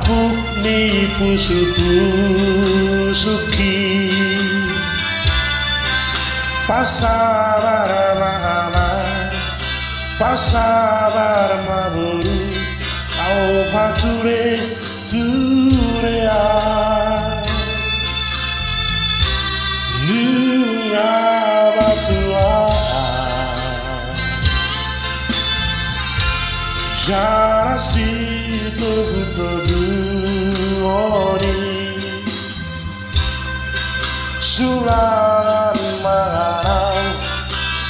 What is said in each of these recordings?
Kapuk ni pusu-pusuki Pasabar mahana Pasabar maburu Au pature turea Nunga batua Jarasi togu-togu-ori Suran mangarau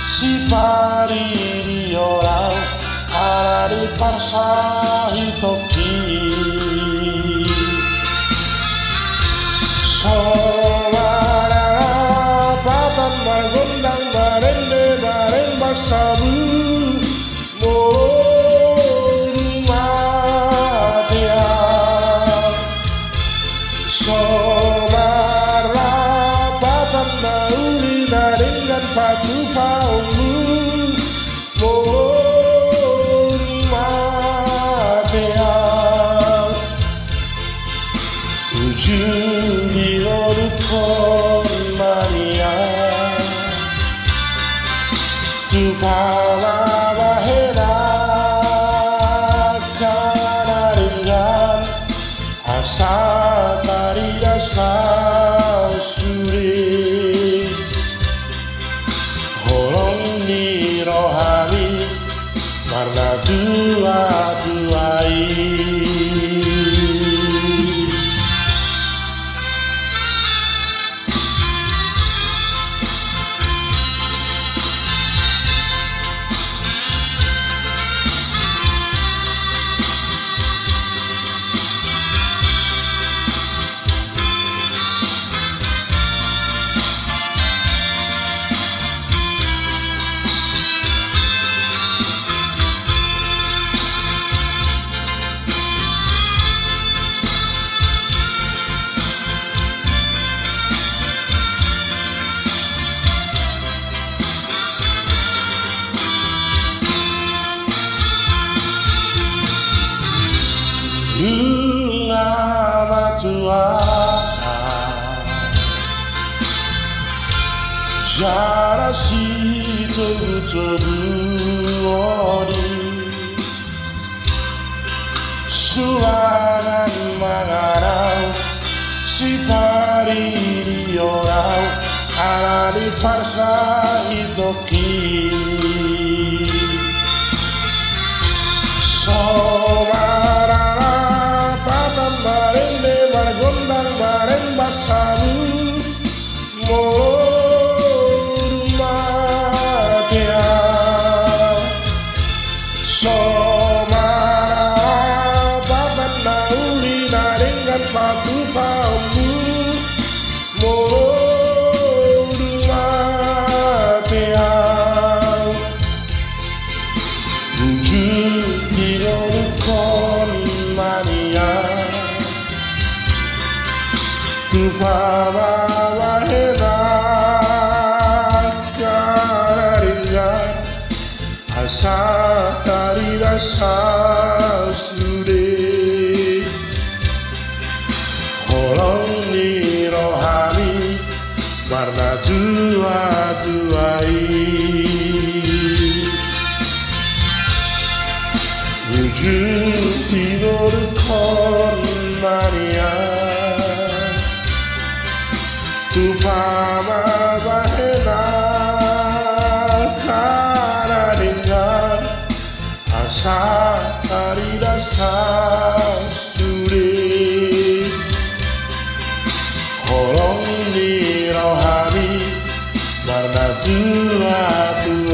Si pari di orang Ara di parsa hitoki Solara patan margondang barende baren basabu Somarapatan nauli naringan patu paulu Morumatea Ujung di orukon Maria Tu palabahera kanaringan Asa rasa suri Holong ni rohani Marna dua-duai Bunga matua Jarasi togu-togu-ori Sulangan mangarau Si pari di orang Ala di parsa hitoki Basabu morumatea Somarapatan nauli naringan patu paulu morumatea Wujud di orukon mania Tupamawahena kanaringan Asa tari rasa sude Holong ni rohani Marna dua-duai Wujud di orukon mania Tupamawahena kanaringan Asa tari rasa suri Holong ni rohani Marna dua-dua